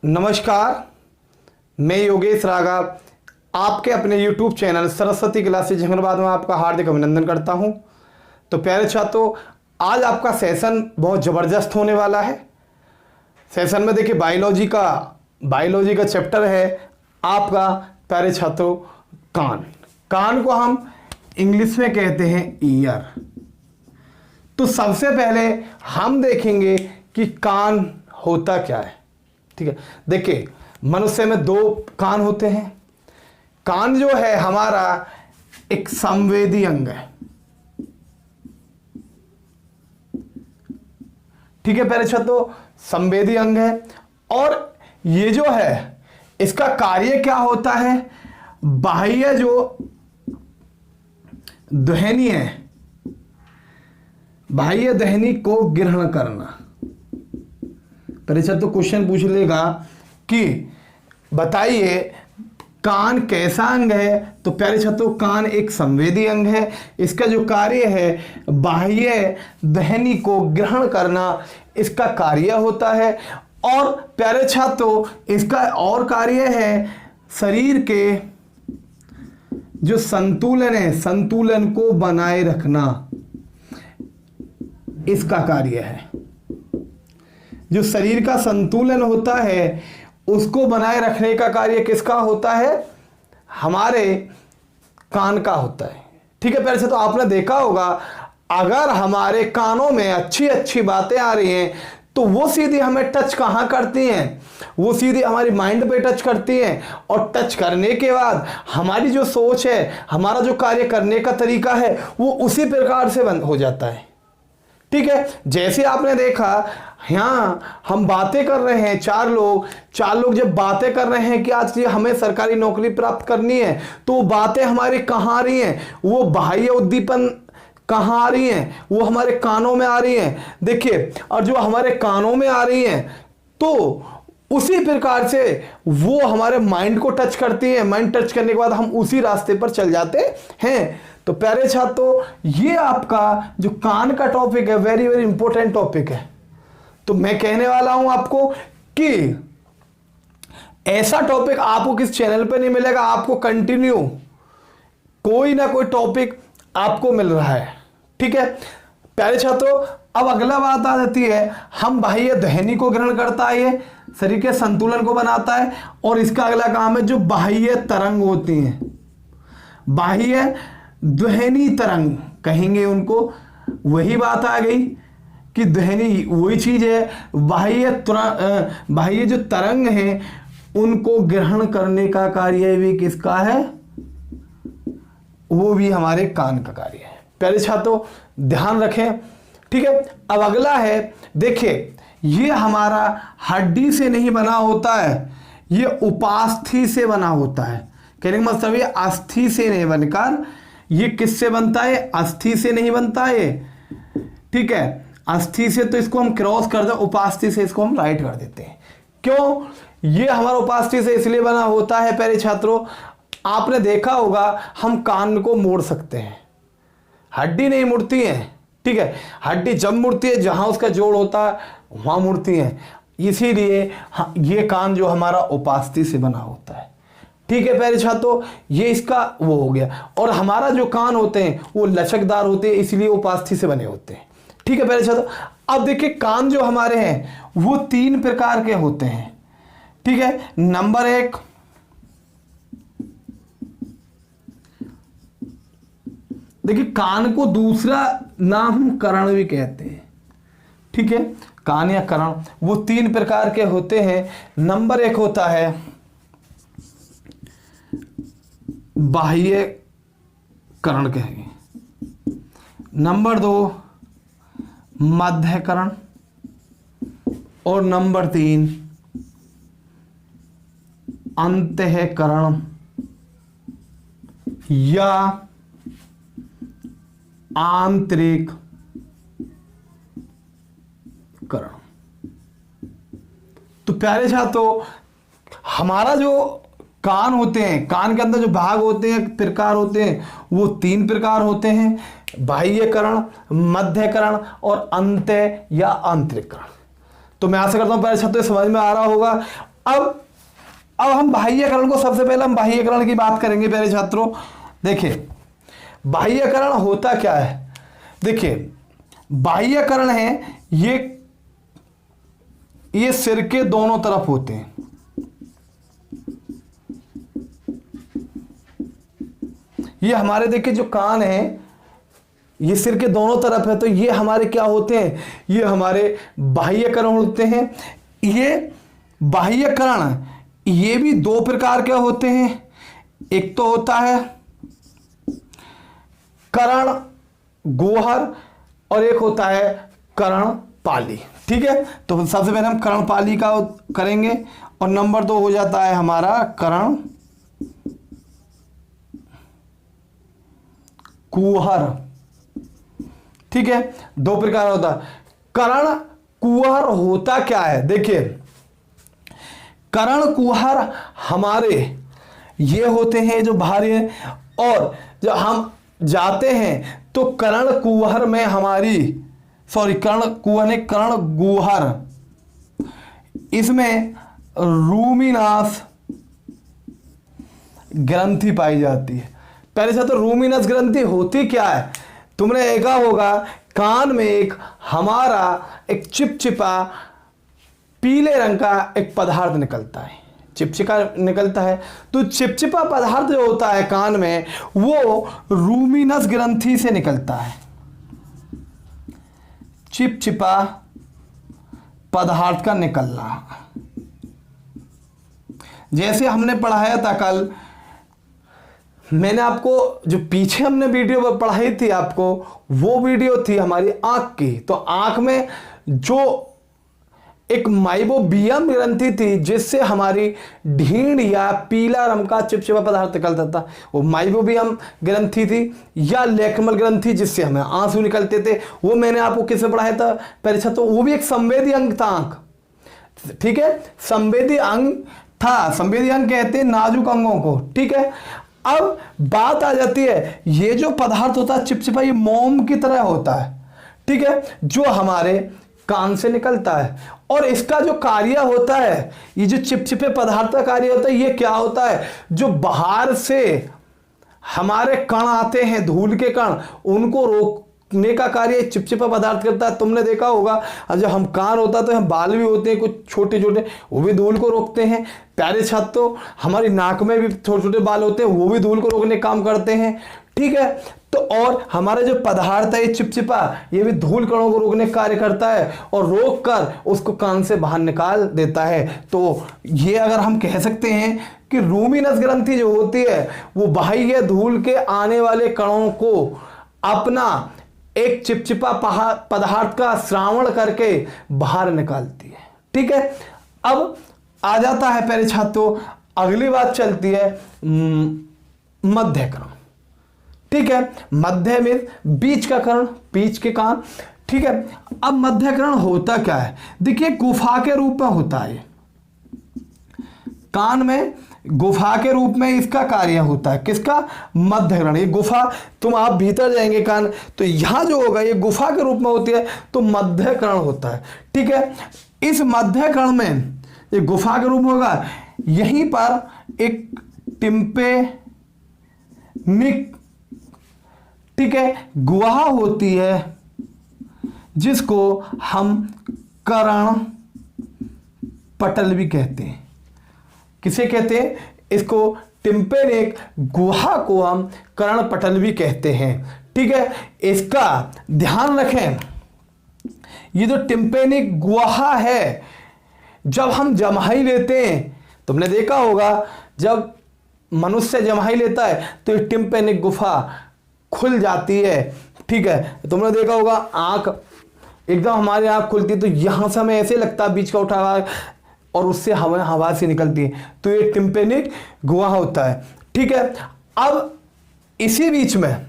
नमस्कार, मैं योगेश रागा आपके अपने YouTube channel Saraswati classes Jehanabad में आपका हार्दिक अभिनंदन करता हूं। तो प्यारे छात्रों, आज आपका सेशन बहुत ज़बरदस्त होने वाला है। सेशन में देखिए बायोलॉजी का चैप्टर है आपका प्यारे छात्रों कान को हम इंग्लिश में कहते हैं ईयर। तो सबसे पहले हम देखेंगे कि कान होता क्या है। ठीक है, देखिए मनुष्य में दो कान होते हैं। कान जो है हमारा एक संवेदी अंग है। ठीक है प्यारे छात्रों, संवेदी अंग है। और ये जो है इसका कार्य क्या होता है, बाह्य जो ध्वनि है, बाह्य ध्वनि को ग्रहण करना। परीक्षा तो क्वेश्चन पूछ लेगा कि बताइए कान कैसा अंग है। तो प्यारे छात्रों, कान एक संवेदी अंग है। इसका जो कार्य है बाह्य ध्वनि को ग्रहण करना, इसका कार्य होता है। और प्यारे छात्रों, इसका और कार्य है शरीर के जो संतुलन है, संतुलन को बनाए रखना, इसका कार्य है। जो शरीर का संतुलन होता है उसको बनाए रखने का कार्य किसका होता है, हमारे कान का होता है। ठीक है प्यारे छात्रों, तो आपने देखा होगा अगर हमारे कानों में अच्छी अच्छी बातें आ रही हैं तो वो सीधी हमें टच कहाँ करती हैं, वो सीधी हमारी माइंड पे टच करती हैं। और टच करने के बाद हमारी जो सोच है, हमारा जो कार्य करने का तरीका है, वो उसी प्रकार से बंद हो जाता है। ठीक है, जैसे आपने देखा यहाँ हम बातें कर रहे हैं, चार लोग जब बातें कर रहे हैं कि आज ये हमें सरकारी नौकरी प्राप्त करनी है, तो बातें हमारी कहाँ आ रही हैं, वो बाह्य उद्दीपन कहाँ आ रही हैं, वो हमारे कानों में आ रही हैं। देखिए, और जो हमारे कानों में आ रही हैं तो उसी प्रकार से वो हमारे माइंड को टच करती हैं। माइंड टच करने के बाद हम उसी रास्ते पर चल जाते हैं। तो प्यारे छात्रों, ये आपका जो कान का टॉपिक है वेरी वेरी इंपॉर्टेंट टॉपिक है। तो मैं कहने वाला हूं आपको कि ऐसा टॉपिक आपको किस चैनल पे नहीं मिलेगा। आपको कंटिन्यू कोई ना कोई टॉपिक आपको मिल रहा है। ठीक है प्यारे छात्रों, अब अगला बात आ जाती है, हम बाह्य ध्वनि को ग्रहण करता है, ये शरीर के संतुलन को बनाता है। और इसका अगला काम है जो बाह्य तरंग होती हैं, बाह्य ध्वनि तरंग कहेंगे उनको। वही बात आ गई कि ध्वनि वही चीज है, बाह्य जो तरंग है उनको ग्रहण करने का कार्य भी किसका है, वो भी हमारे कान का कार्य है। प्यारे छात्रों ध्यान रखें। ठीक है, अब अगला है, देखिए ये हमारा हड्डी से नहीं बना होता है, ये उपास्थि से बना होता है। कहने का मतलब ये अस्थि से नहीं बनकर ये किससे बनता है, अस्थि से नहीं बनता है। ठीक है, अस्थि से तो इसको हम क्रॉस कर दे, उपास्थि से इसको हम राइट कर देते हैं। क्यों, ये हमारा उपास्थि से इसलिए बना होता है प्यारे छात्रों, आपने देखा होगा हम कान को मोड़ सकते हैं, हड्डी नहीं मुड़ती है। ठीक है, हड्डी जब मुड़ती है जहां उसका जोड़ होता है वहां मुड़ती है, इसीलिए ये कान जो हमारा उपास्थि से बना होता है। ठीक है प्यारे छात्रों, ये इसका वो हो गया। और हमारा जो कान होते हैं वो लचकदार होते हैं, इसलिए उपास्थि से बने होते हैं। ठीक है प्यारे छात्रों, अब देखिए कान जो हमारे हैं वो तीन प्रकार के होते हैं। ठीक है, नंबर एक, देखिए कान को दूसरा नाम हम कर्ण भी कहते हैं। ठीक है, कान या कर्ण वो तीन प्रकार के होते हैं। नंबर एक होता है बाह्य कर्ण कहेंगे, नंबर दो मध्य कर्ण, और नंबर तीन अंतःकरण या आंतरिक करण। तो प्यारे छात्रों, हमारा जो कान होते हैं, कान के अंदर जो भाग होते हैं, प्रकार होते हैं, वो तीन प्रकार होते हैं, बाह्यकरण, मध्यकरण और अंत्य या आंतरिक करण। तो मैं आशा करता हूं प्यारे छात्रों समझ में आ रहा होगा। अब हम बाह्यकरण को, सबसे पहले हम बाह्यकरण की बात करेंगे प्यारे छात्रों। देखिए बाह्यकरण होता क्या है। देखिए बाह्यकरण है ये सिर के दोनों तरफ होते हैं। ये हमारे देखिए जो कान है ये सिर के दोनों तरफ है, तो ये हमारे क्या होते हैं, ये हमारे बाह्यकरण होते हैं। ये बाह्यकरण ये भी दो प्रकार के होते हैं। एक तो होता है कर्ण गुहर और एक होता है कर्णपाली। ठीक है, तो सबसे पहले हम कर्णपाली का करेंगे और नंबर 2 हो जाता है हमारा कर्ण कुहर। ठीक है, दो प्रकार होता है। कर्ण कुहर होता क्या है, देखिए कर्ण कुहर हमारे ये होते हैं जो बाहरी है, और जब हम जाते हैं तो कर्ण कुहर में हमारी कर्ण कुहर ने कर्ण गुहर, इसमें रूमिनस ग्रंथि पाई जाती है। पहले से तो रूमिनस ग्रंथि होती क्या है, तुमने देखा होगा कान में एक चिपचिपा पीले रंग का एक पदार्थ निकलता है, चिपचिपा निकलता है। तो चिपचिपा पदार्थ जो होता है कान में वो रूमिनस ग्रंथि से निकलता है। चिपचिपा पदार्थ का निकलना, जैसे हमने पढ़ाया था कल, मैंने आपको जो पीछे हमने वीडियो पढ़ाई थी आपको, वो वीडियो थी हमारी आंख की। तो आंख में जो एक माइबोबियम ग्रंथि थी जिससे हमारी ढींड या पीला रंग का चिपचिपा पदार्थ निकलता था, वो माइबोबियम ग्रंथि थी, या लेक्रिमल ग्रंथि जिससे हमें आंसू निकलते थे, वो मैंने आपको किसमें पढ़ाया था परीक्षा। तो वो भी एक संवेदी अंग था आंख। ठीक है, संवेदी अंग था, संवेदी अंग कहते हैं नाजुक अंगों को। ठीक है, अब बात आ जाती है, ये जो पदार्थ होता है चिपचिपा, ये मोम की तरह होता है। ठीक है, जो हमारे कान से निकलता है, और इसका जो कार्य होता है, ये जो चिपचिपे पदार्थ का कार्य होता है, ये क्या होता है, जो बाहर से हमारे कण आते हैं, धूल के कण, उनको रोकने का कार्य चिपचिपा पदार्थ करता है। तुमने देखा होगा जब हम कान होता है तो हम बाल भी होते हैं कुछ छोटे छोटे, वो भी धूल को रोकते हैं। प्यारे छात्रों, हमारी नाक में भी छोटे छोटे बाल होते हैं, वो भी धूल को रोकने काम करते हैं। ठीक है, तो और हमारा जो पदार्थ है ये चिपचिपा, ये भी धूल कणों को रोकने का कार्य करता है और रोक कर उसको कान से बाहर निकाल देता है। तो ये अगर हम कह सकते हैं कि रूमिनस ग्रंथि जो होती है वो बाह्य धूल के आने वाले कणों को अपना एक चिपचिपा पदार्थ का श्रावण करके बाहर निकालती है। ठीक है, अब आ जाता है प्यारे छात्रों, अगली बात चलती है मध्यकरण। ठीक है, मध्य में बीच का कर्ण, बीच के कान। ठीक है, अब मध्यकरण होता क्या है, देखिए गुफा के रूप में होता है। कान में गुफा के रूप में इसका कार्य होता है, किसका, मध्यकरण। ये गुफा, तुम आप भीतर जाएंगे कान तो यहां जो होगा ये गुफा के रूप में होती है, तो मध्यकरण होता है। ठीक है, इस मध्यकरण में ये गुफा के रूप में होगा, यहीं पर एक टिम्पेनिक, ठीक है, गुहा होती है जिसको हम कर्ण पटल भी कहते हैं। किसे कहते हैं, इसको टिम्पेनिक गुहा को हम कर्ण पटल भी कहते हैं। ठीक है, इसका ध्यान रखें, ये जो टिम्पेनिक गुहा है, जब हम जमाई लेते हैं, तुमने देखा होगा जब मनुष्य जमाई लेता है तो ये टिम्पेनिक गुफा खुल जाती है। ठीक है, तुमने देखा होगा आंख एकदम, हमारी आंख खुलती है तो यहां से हमें ऐसे लगता है बीच का उठा हुआ और उससे हवा से निकलती है, तो ये टिम्पेनिक गुहा होता है। ठीक है, अब इसी बीच में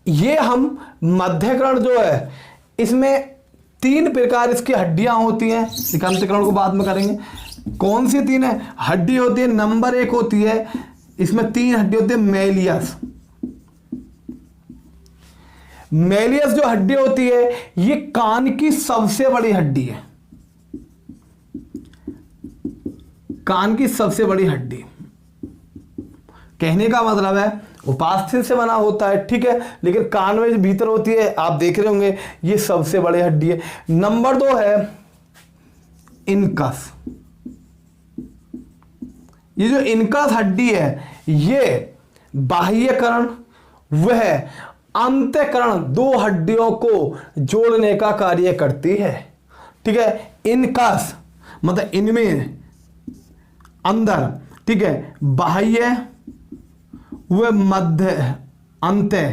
ये हम मध्यकरण जो है, इसमें 3 प्रकार इसकी हड्डियां होती हैं। सिकांतकरण को बाद में करेंगे। कौन सी 3 है हड्डी होती है, नंबर 1 होती है, इसमें 3 हड्डी होती है मेलियस। मेलियस जो हड्डी होती है ये कान की सबसे बड़ी हड्डी है। कान की सबसे बड़ी हड्डी। कहने का मतलब है उपास्थि से बना होता है, ठीक है, लेकिन कान में भीतर होती है, आप देख रहे होंगे, ये सबसे बड़ी हड्डी है। नंबर 2 है इनकस। ये जो इनकस हड्डी है, ये बाह्यकरण वह अंतःकरण, 2 हड्डियों को जोड़ने का कार्य करती है, ठीक है। इनकस मतलब इनमें अंदर, ठीक है, बाह्य व मध्य अंतः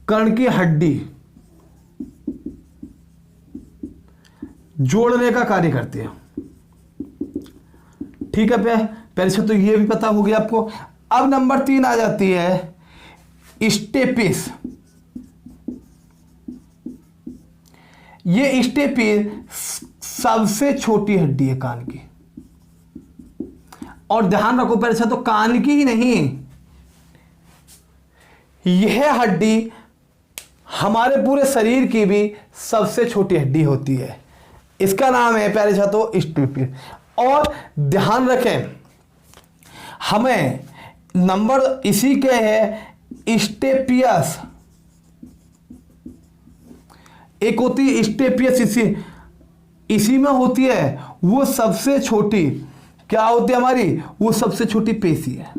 कर्ण की हड्डी जोड़ने का कार्य करती है, ठीक है। पहले से तो ये भी पता हो गया आपको। अब नंबर 3 आ जाती है स्टेपिस। ये स्टेपिस सबसे छोटी हड्डी है कान की। और ध्यान रखो, पहले से तो कान की ही नहीं, यह हड्डी हमारे पूरे शरीर की भी सबसे छोटी हड्डी होती है। इसका नाम है पहले से तो स्टेपिस। और ध्यान रखें, हमें नंबर इसी के है स्टेपियस, एक होती है स्टेपियस, इसी में होती है वो सबसे छोटी, क्या होती है हमारी, वो सबसे छोटी पेशी है,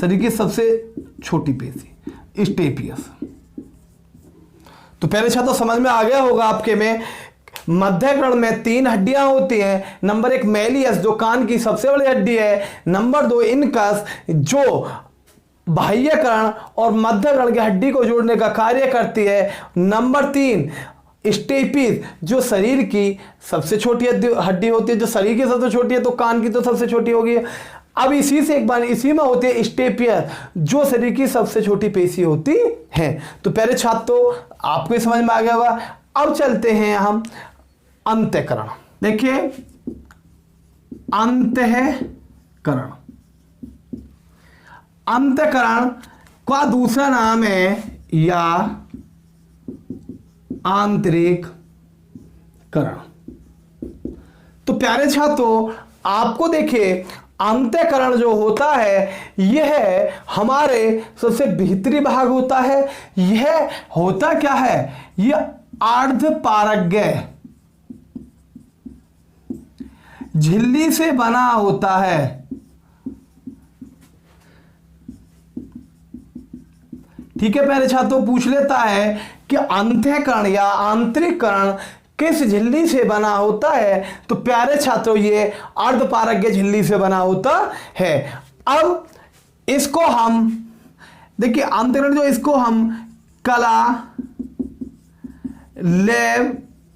शरीर की सबसे छोटी पेशी स्टेपियस। तो पहले तो समझ में आ गया होगा आपके में, मध्यकर्ण में 3 हड्डियां होती हैं। नंबर 1 मैलियस जो कान की सबसे बड़ी हड्डी है, नंबर 2 इनकस जो बाह्यकर्ण और मध्यकर्ण की हड्डी को जोड़ने का कार्य करती है, नंबर 3 स्टेपिस जो शरीर की सबसे छोटी हड्डी होती है, जो शरीर की सबसे छोटी है तो कान की तो सबसे छोटी होगी। अब इसी से एक बार इसी में होती है स्टेपियस जो शरीर की सबसे छोटी पेशी होती है। तो पहले छात्र तो आपको समझ में आ गया होगा। अब चलते हैं हम अंतःकरण। देखिए अंतःकरण, अंतःकरण का दूसरा नाम है या आंतरिक करण। तो प्यारे छात्रों आपको देखिए अंतःकरण जो होता है यह हमारे सबसे भीतरी भाग होता है। यह होता क्या है, यह अर्धपारगय झिल्ली से बना होता है। ठीक है, पहले छात्रों पूछ लेता है कि अंतःकरण या आंतरिक करण किस झिल्ली से बना होता है। तो प्यारे छात्रों ये अर्धपारगय झिल्ली से बना होता है। अब इसको हम देखिए अंतःकरण जो इसको हम कला लेवरिंथ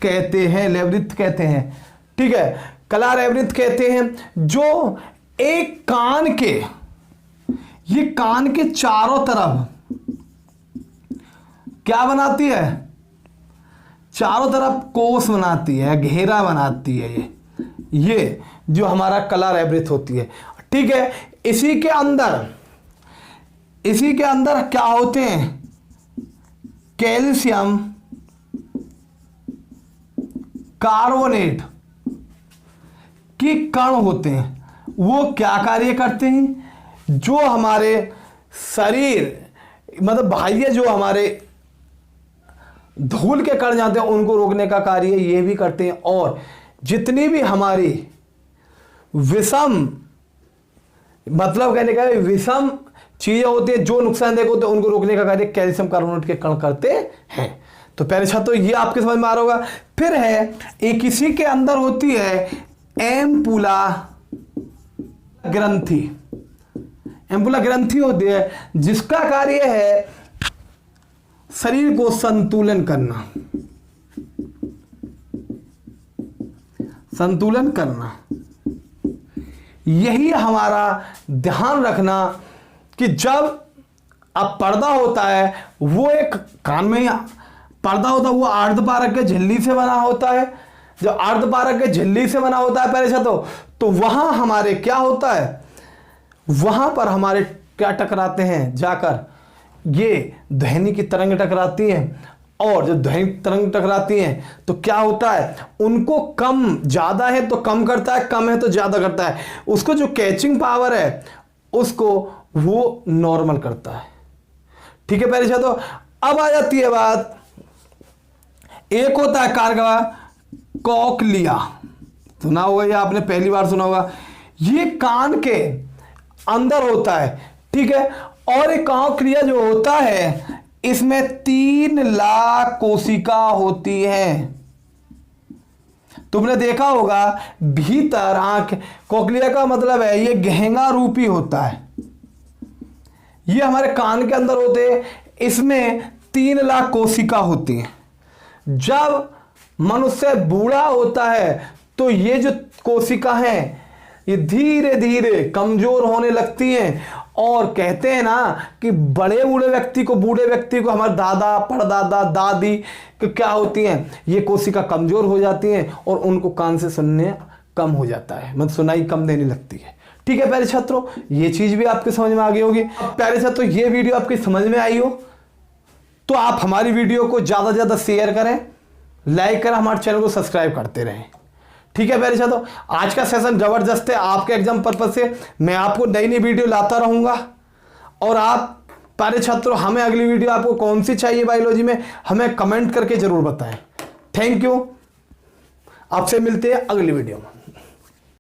कहते हैं, लेवरिंथ कहते हैं, ठीक है, कला लेवरिंथ कहते हैं। जो एक कान के, ये कान के चारों तरफ क्या बनाती है, चारों तरफ कोष बनाती है, घेरा बनाती है। ये जो हमारा कला लेवरिंथ होती है, ठीक है। इसी के अंदर क्या होते हैं, कैल्शियम कार्बोनेट के कण होते हैं। वो क्या कार्य करते हैं, जो हमारे शरीर मतलब बाह्य जो हमारे धूल के कण जाते हैं उनको रोकने का कार्य ये भी करते हैं। और जितनी भी हमारी विषम मतलब कहने का विषम चीजें होती है जो नुकसानदायक होते हैं उनको रोकने का कार्य कैल्शियम कार्बोनेट के कण करते हैं। तो पहले छात्रों ये आपके समझ में आ रहा होगा। फिर है एक इसी के अंदर होती है एम्पुला ग्रंथि। एम्पुला ग्रंथि होती है जिसका कार्य है शरीर को संतुलन करना, संतुलन करना। यही हमारा ध्यान रखना कि जब अब पर्दा होता है वो एक कान में पर्दा होता है, वो अर्धपारगय झिल्ली से बना होता है। जो अर्धपारगय झिल्ली से बना होता है पहले तो वहां हमारे क्या होता है, वहां पर हमारे क्या टकराते हैं, जाकर ये ध्वनि की तरंग टकराती है और जब ध्वनि तरंग टकराती हैं तो क्या होता है, उनको कम, ज्यादा है तो कम करता है, कम है तो ज्यादा करता है, उसको जो कैचिंग पावर है उसको वो नॉर्मल करता है। ठीक है प्यारे छात्रों, अब आ जाती है बात, एक होता है कान का कॉकलिया, सुना होगा या आपने पहली बार सुना होगा, ये कान के अंदर होता है। ठीक है, और एक कॉकलिया जो होता है इसमें 3 लाख कोशिका होती हैं। तुमने देखा होगा भीतर आंख, कॉकलिया का मतलब है ये गहंगा रूपी होता है, ये हमारे कान के अंदर होते हैं, इसमें 3 लाख कोशिका होती हैं। जब मनुष्य बूढ़ा होता है तो ये जो कोशिका हैं ये धीरे धीरे कमजोर होने लगती हैं, और कहते हैं ना कि बूढ़े व्यक्ति को हमारे दादा, परदादा, दादी कि क्या होती हैं, ये कोशिका कमजोर हो जाती हैं और उनको कान से सुनने कम हो जाता है, मतलब सुनाई कम देने लगती है। ठीक है प्यारे छात्रों, ये चीज भी आपके समझ में आ गई होगी। प्यारे छात्रों, ये वीडियो आपकी समझ में आई हो तो आप हमारी वीडियो को ज्यादा से ज्यादा शेयर करें, लाइक करें, हमारे चैनल को सब्सक्राइब करते रहें। ठीक है प्यारे छात्रों, आज का सेशन जबरदस्त है, आपके एग्जाम पर्पज से मैं आपको नई नई वीडियो लाता रहूंगा। और आप प्यारे छात्रों, हमें अगली वीडियो आपको कौन सी चाहिए बायोलॉजी में, हमें कमेंट करके जरूर बताएं। थैंक यू, आपसे मिलते हैं अगली वीडियो में।